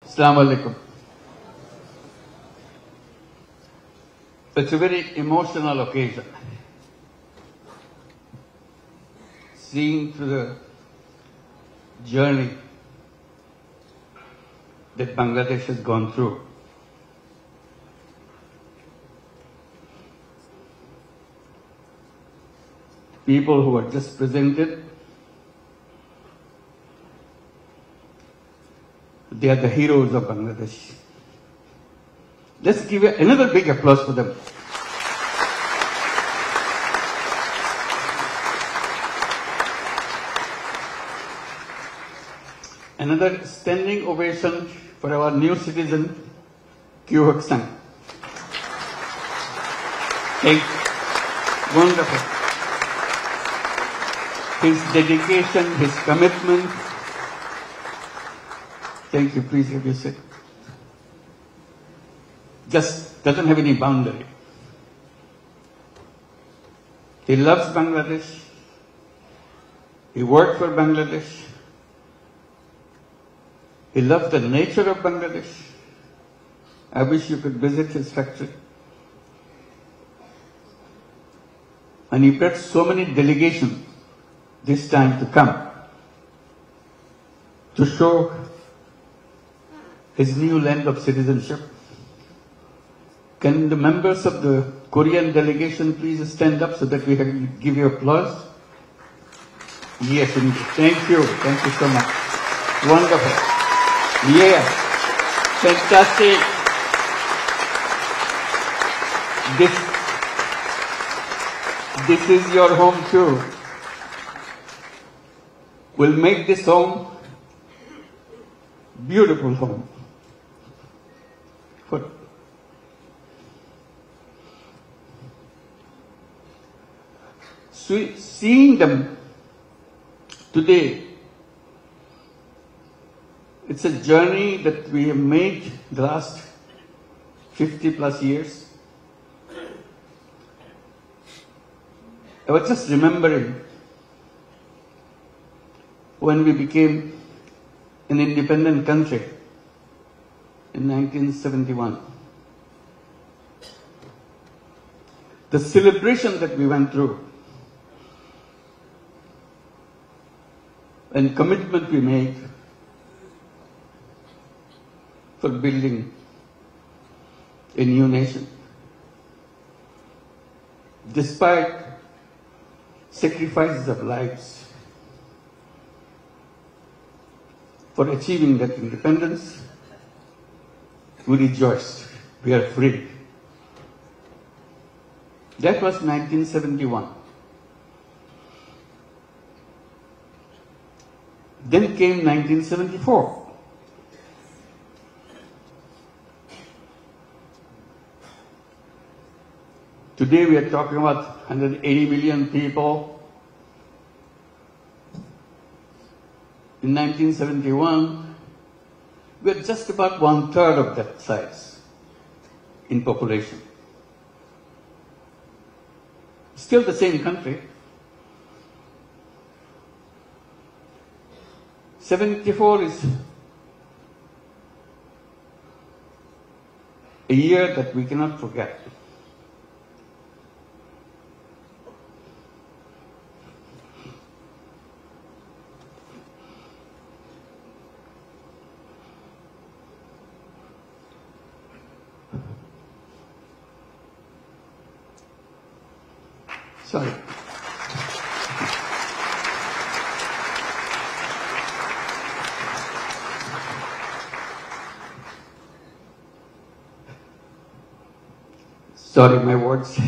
Assalamu alaikum. It's a very emotional occasion. Seeing through the journey that Bangladesh has gone through. People who are just presented, they are the heroes of Bangladesh. Let's give another big applause for them. Another standing ovation for our new citizen, Kyu Hak Sang. Thank you. Wonderful. His dedication, his commitment. Thank you. Please have your seat. Just doesn't have any boundary. He loves Bangladesh. He worked for Bangladesh. He loves the nature of Bangladesh. I wish you could visit his factory. And he brought so many delegations this time to come to show his new land of citizenship. Can the members of the Korean delegation please stand up so that we can give you applause? Yes, indeed. Thank you. Thank you so much. Wonderful. Yeah. Fantastic. This is your home too. We'll make this home beautiful home. For seeing them today, it's a journey that we have made the last 50 plus years. I was just remembering when we became an independent country in 1971. The celebration that we went through and commitment we made for building a new nation. Despite sacrifices of lives for achieving that independence, we rejoiced. We are free. That was 1971. Then came 1974. Today we are talking about 180 million people. In 1971, we are just about 1/3 of that size in population. Still the same country. 74 is a year that we cannot forget. Sorry. Sorry, my words.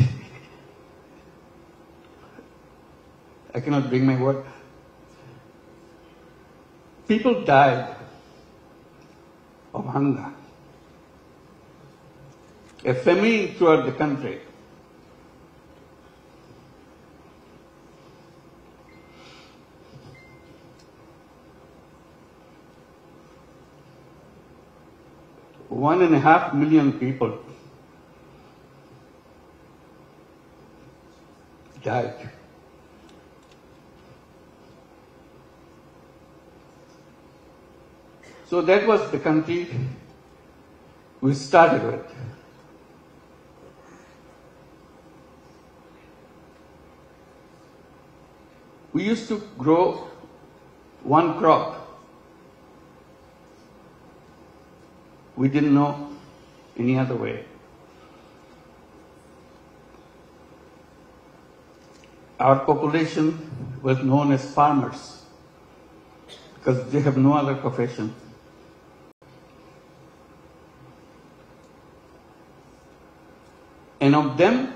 I cannot bring my word. People died of hunger. A famine throughout the country. One and a half million people died. So that was the country we started with. We used to grow one crop. We didn't know any other way. Our population was known as farmers because they have no other profession. And of them,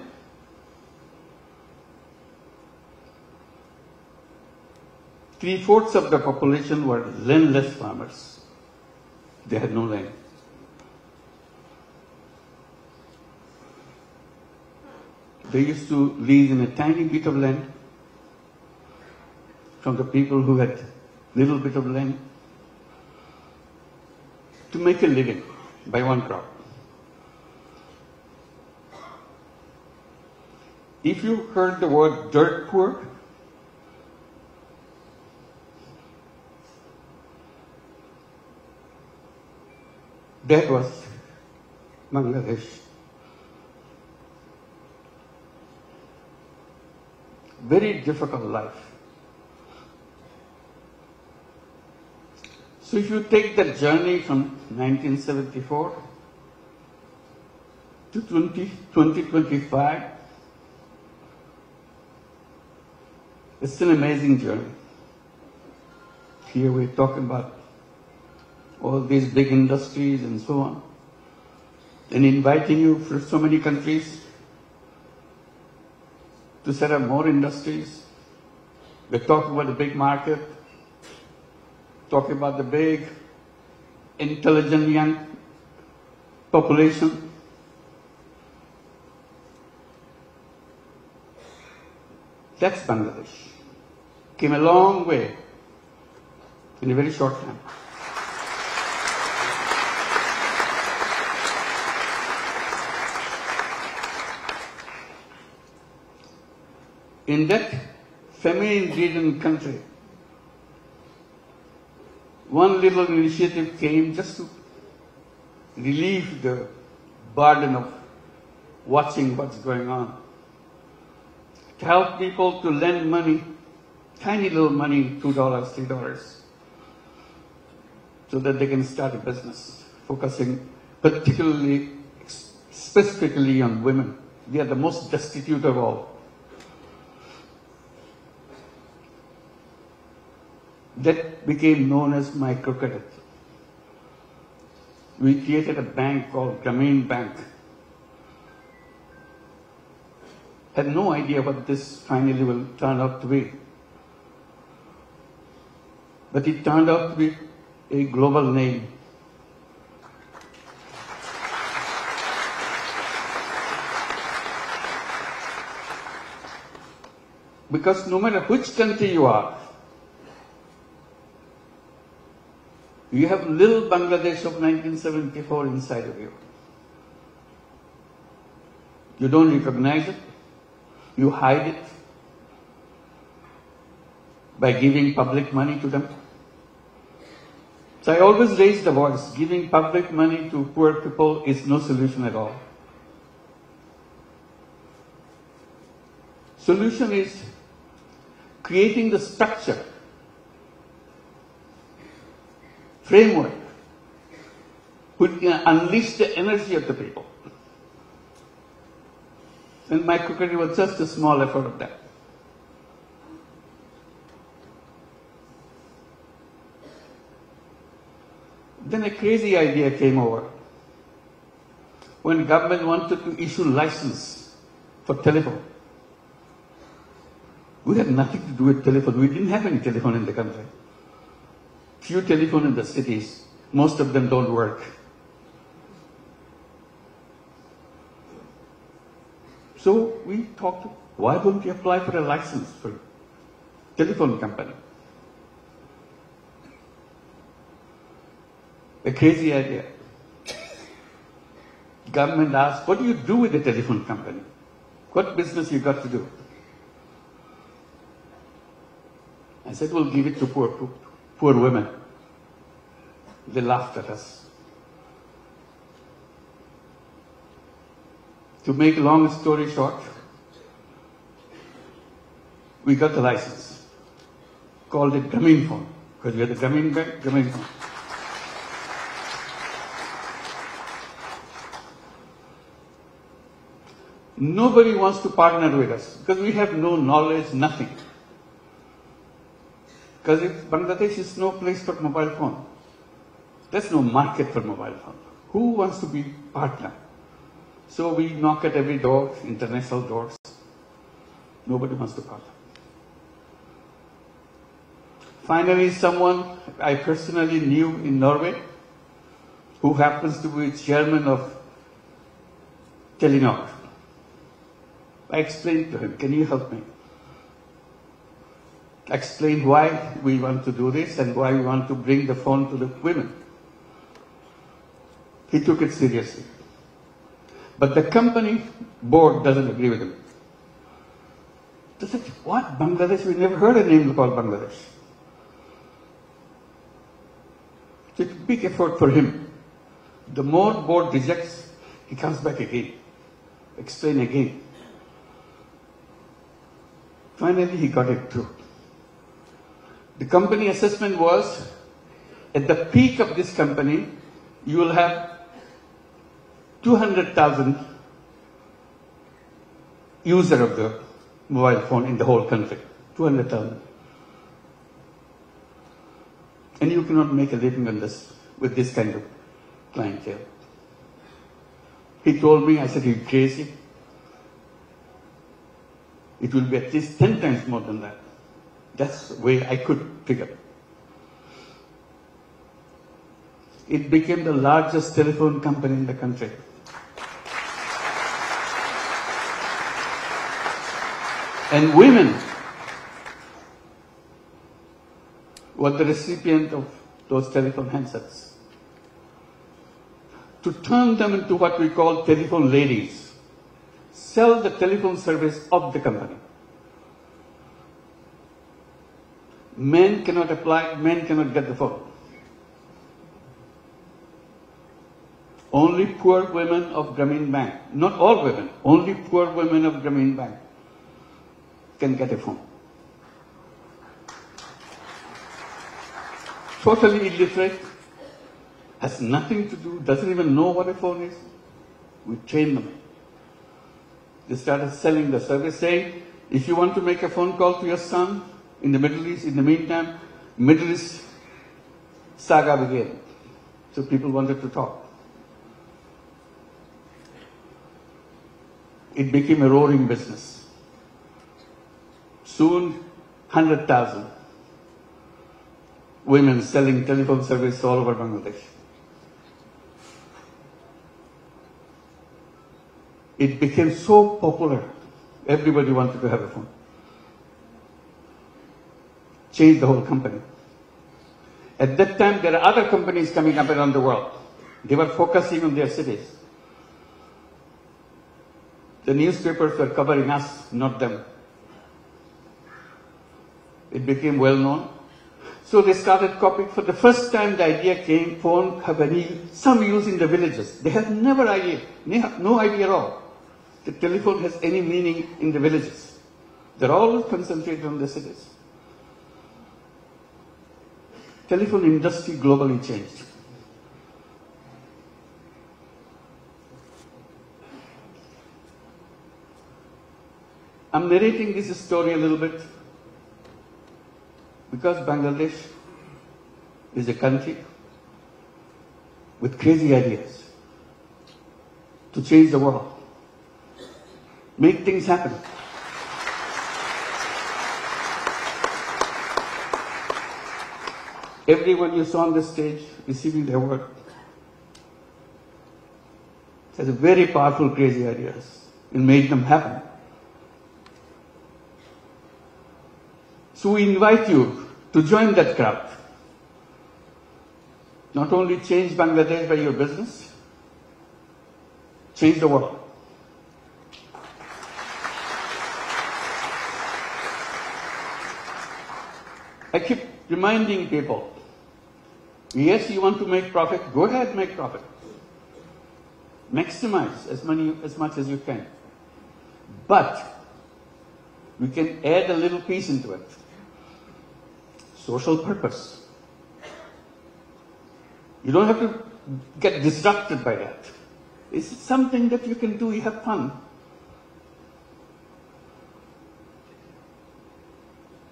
three-fourths of the population were landless farmers. They had no land. They used to live in a tiny bit of land from the people who had little bit of land to make a living by one crop. If you heard the word dirt poor, that was Bangladesh. Very difficult life. So if you take that journey from 1974 to 2025, it's an amazing journey. Here we're talking about all these big industries and so on, and inviting you from so many countries to set up more industries. We're talking about the big market, talking about the big, intelligent young population. That's Bangladesh. Came a long way in a very short time. In that famine-ridden country, one little initiative came just to relieve the burden of watching what's going on. To help people to lend money, tiny little money, $2, $3, so that they can start a business, focusing particularly, specifically on women. They are the most destitute of all. That became known as microcredit. We created a bank called Grameen Bank. Had no idea what this finally will turn out to be. But it turned out to be a global name. Because no matter which country you are, you have little Bangladesh of 1974 inside of you. You don't recognize it. You hide it by giving public money to them. So I always raise the voice. Giving public money to poor people is no solution at all. Solution is creating the structure, framework, which can unleash the energy of the people. And microcredit was just a small effort of that. Then a crazy idea came over. When government wanted to issue license for telephone, we had nothing to do with telephone. We didn't have any telephone in the country. Few telephone in the cities. Most of them don't work. So we thought, why don't we apply for a license for telephone company? A crazy idea. Government asked, what do you do with a telephone company? What business you got to do? I said, we'll give it to poor women. They laughed at us. To make a long story short, we got the license, called it Grameen phone, because we had the Grameen Bank, Grameen phone. Nobody wants to partner with us because we have no knowledge, nothing. Because Bangladesh is no place for mobile phone. There's no market for mobile phone. Who wants to be partner? So we knock at every door, international doors. Nobody wants to partner. Finally, someone I personally knew in Norway, who happens to be chairman of Telenor. I explained to him, can you help me? Explain why we want to do this and why we want to bring the phone to the women. He took it seriously. But the company board doesn't agree with him. They said, what? Bangladesh? We never heard a name called Bangladesh. It's a big effort for him. The more board rejects, he comes back again. Explain again. Finally, he got it through. The company assessment was, at the peak of this company, you will have 200,000 users of the mobile phone in the whole country. 200,000. And you cannot make a living on this, with this kind of clientele. He told me, I said, you're crazy. It will be at least 10 times more than that. That's the way I could figure. It became the largest telephone company in the country. And women were the recipient of those telephone handsets. To turn them into what we call telephone ladies, sell the telephone service of the company. Men cannot apply, men cannot get the phone. Only poor women of Grameen Bank, not all women, only poor women of Grameen Bank can get a phone. Totally illiterate, has nothing to do, doesn't even know what a phone is. We train them. They started selling the service, saying, if you want to make a phone call to your son in the Middle East, in the meantime, Middle East saga began. So people wanted to talk. It became a roaring business. Soon, 100,000 women selling telephone service all over Bangladesh. It became so popular, everybody wanted to have a phone. Changed the whole company. At that time, there are other companies coming up around the world. They were focusing on their cities. The newspapers were covering us, not them. It became well known. So they started copying. For the first time, the idea came, phone have some use in the villages. They had never idea, no idea at all. The telephone has any meaning in the villages. They're all concentrated on the cities. Telephone industry globally changed. I'm narrating this story a little bit because Bangladesh is a country with crazy ideas to change the world, make things happen. Everyone you saw on the stage receiving the award has a very powerful, crazy ideas and made them happen. So we invite you to join that crowd. Not only change Bangladesh by your business, change the world. I keep reminding people, Yes, you want to make profit, go ahead, make profit. Maximize as much as you can. But we can add a little piece into it. Social purpose. You don't have to get disrupted by that. It's something that you can do, you have fun.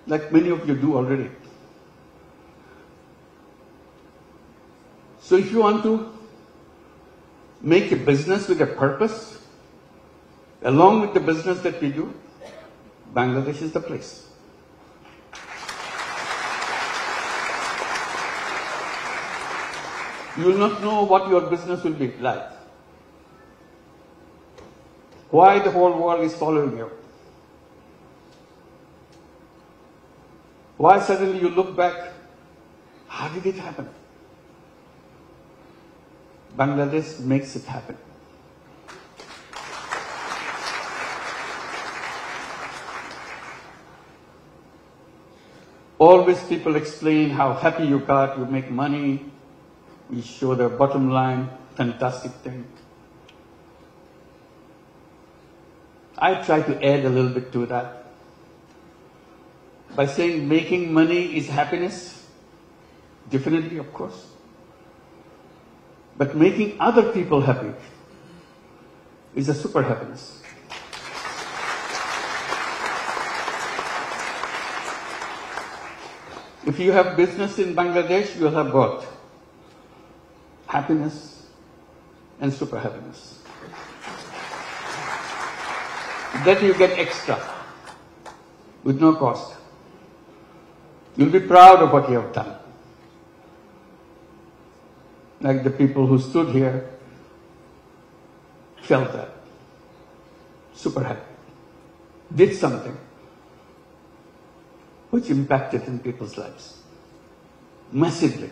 Like many of you do already. So if you want to make a business with a purpose, along with the business that we do, Bangladesh is the place. You will not know what your business will be like. Why the whole world is following you. Why suddenly you look back, how did it happen? Bangladesh makes it happen. Always people explain how happy you got, you make money, you show the bottom line, fantastic thing. I try to add a little bit to that by saying making money is happiness, definitely, of course. But making other people happy is a super happiness. If you have business in Bangladesh, you'll have both happiness and super happiness. Then you get extra with no cost. You'll be proud of what you have done. Like the people who stood here felt that. Super happy. Did something which impacted in people's lives. Massively.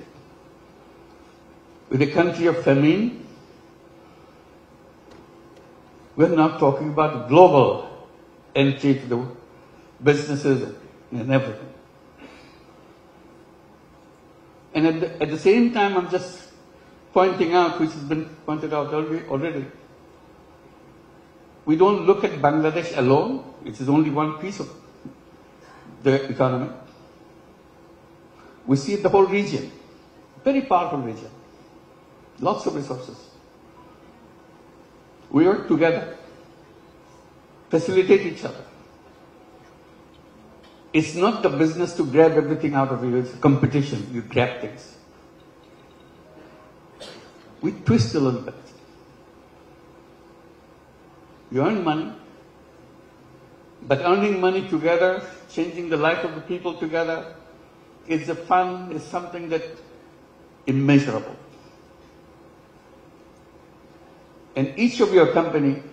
With a country of famine, we're not talking about global entry to the businesses and everything. And at the same time, I'm just pointing out, which has been pointed out already, we don't look at Bangladesh alone, which is only one piece of the economy. We see the whole region, very powerful region, lots of resources. We work together, facilitate each other. It's not the business to grab everything out of you, it's a competition, you grab things. We twist a little bit. You earn money, but earning money together, changing the life of the people together, is a fun, is something that immeasurable. And each of your company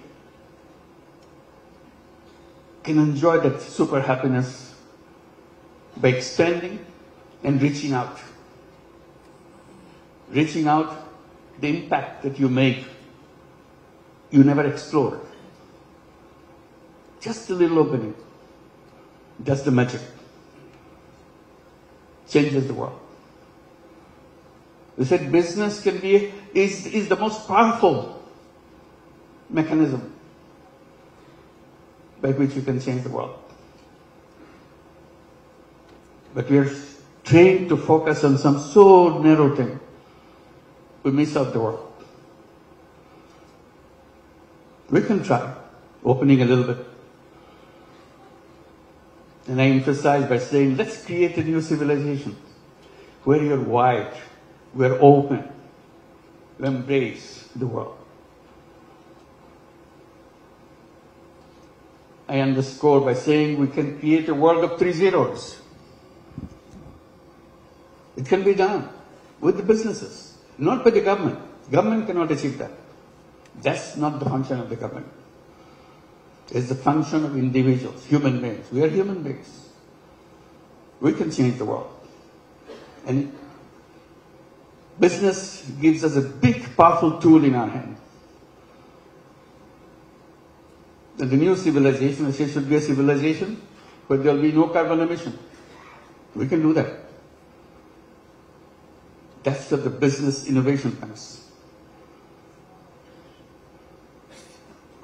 can enjoy that super happiness by expanding and reaching out. Reaching out, the impact that you make, you never explored. Just a little opening. That's the magic. Changes the world. We said business can be, is the most powerful mechanism by which you can change the world. But we are trained to focus on some so narrow thing. We miss out the world. We can try opening a little bit. And I emphasize by saying, let's create a new civilization where you're wide, we're open, we embrace the world. I underscore by saying we can create a world of 3 zeros. It can be done with the businesses, not by the government. Government cannot achieve that. That's not the function of the government. It's the function of individuals, human beings. We are human beings. We can change the world. And business gives us a big, powerful tool in our hand. And the new civilization, I say, should be a civilization where there will be no carbon emission. We can do that. That's where the business innovation comes.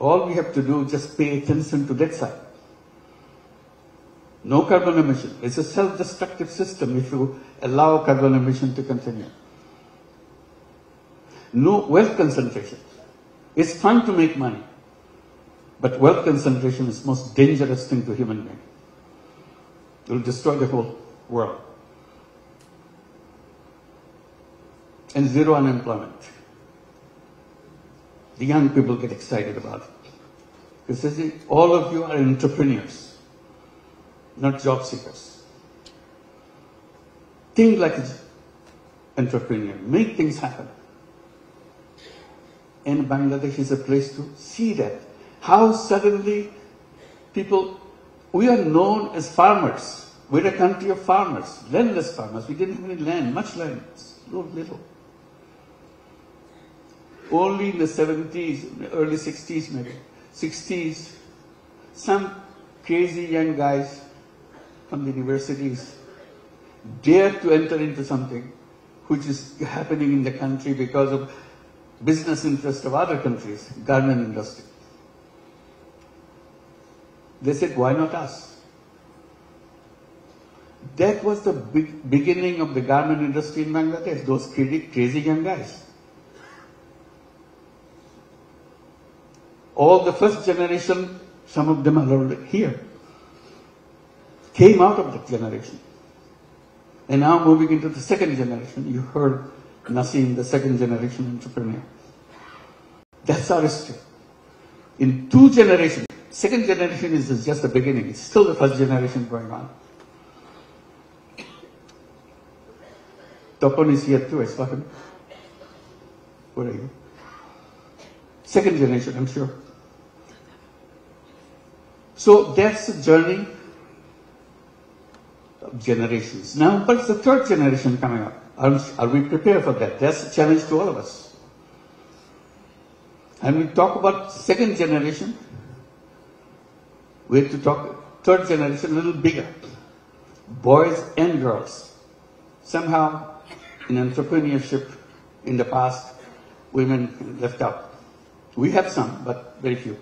All we have to do is just pay attention to that side. No carbon emission. It's a self-destructive system if you allow carbon emission to continue. No wealth concentration. It's fun to make money, but wealth concentration is the most dangerous thing to human being. It will destroy the whole world. And zero unemployment. The young people get excited about it. Because they say, all of you are entrepreneurs, not job seekers. Think like an entrepreneur. Make things happen. And Bangladesh is a place to see that. How suddenly people, we are known as farmers. We're a country of farmers, landless farmers. We didn't have any land, much land, little. Only in the 70s, early 60s maybe, 60s, some crazy young guys from the universities dared to enter into something which is happening in the country because of business interest of other countries, garment industry. They said, why not us? That was the beginning of the garment industry in Bangladesh, those crazy young guys. All the first generation, some of them are already here, came out of that generation. And now moving into the second generation, you heard Naseem, the second generation entrepreneur. That's our history. In 2 generations, second generation is just the beginning. It's still the first generation going on. Topon is here too, I saw him. Where are you? Second generation, I'm sure. So that's the journey of generations. Now, what's the third generation coming up? Are we prepared for that? That's a challenge to all of us. And we talk about second generation, we have to talk third generation a little bigger. Boys and girls. Somehow, in entrepreneurship in the past, women left out. We have some, but very few.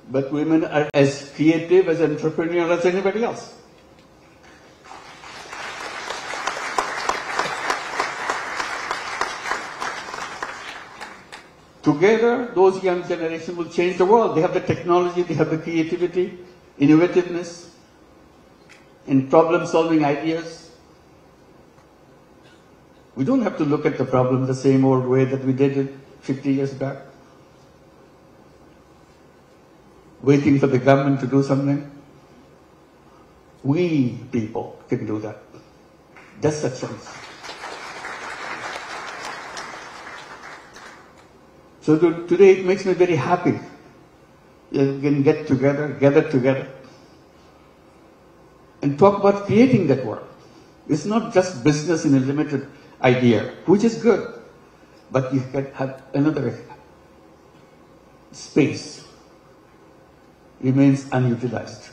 But women are as creative, as entrepreneurial as anybody else. Together, those young generation will change the world. They have the technology, they have the creativity, innovativeness, and problem-solving ideas. We don't have to look at the problem the same old way that we did it 50 years back. Waiting for the government to do something. We people can do that. That's the chance. So today it makes me very happy. We can get together, gather together, and talk about creating that world. It's not just business in a limited idea, which is good, but you can have another space remains unutilized.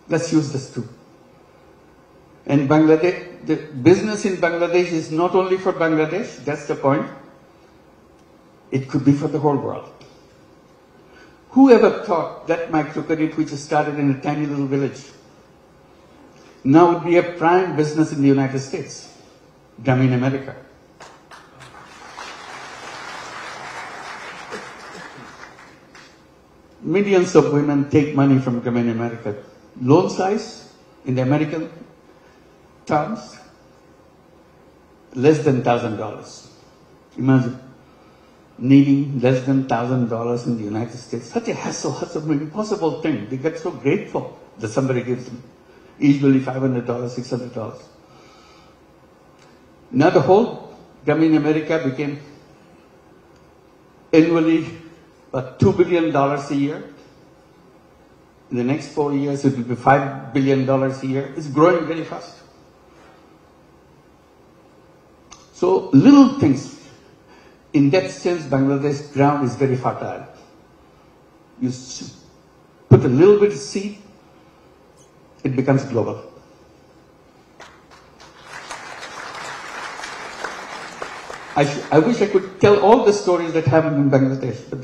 Let's use this too. And Bangladesh, the business in Bangladesh is not only for Bangladesh, that's the point. It could be for the whole world. Who ever thought that microcredit, which started in a tiny little village, now would be a prime business in the United States, in America? Millions of women take money from Grameen America. Loan size, in the American terms, less than $1,000. Imagine needing less than $1,000 in the United States. Such a hassle, such an impossible thing. They get so grateful that somebody gives them. Usually $500, $600. Now the whole Grameen America became annually about $2 billion a year. In the next 4 years, it will be $5 billion a year. It's growing very fast. So little things. In that sense, Bangladesh ground is very fertile. You put a little bit of seed, it becomes global. I wish I could tell all the stories that happened in Bangladesh, but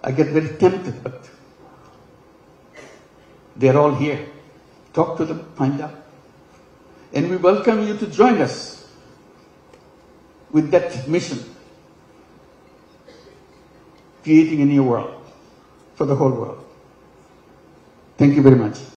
I get very tempted, but they're all here. Talk to them, find out. And we welcome you to join us with that mission, creating a new world for the whole world. Thank you very much.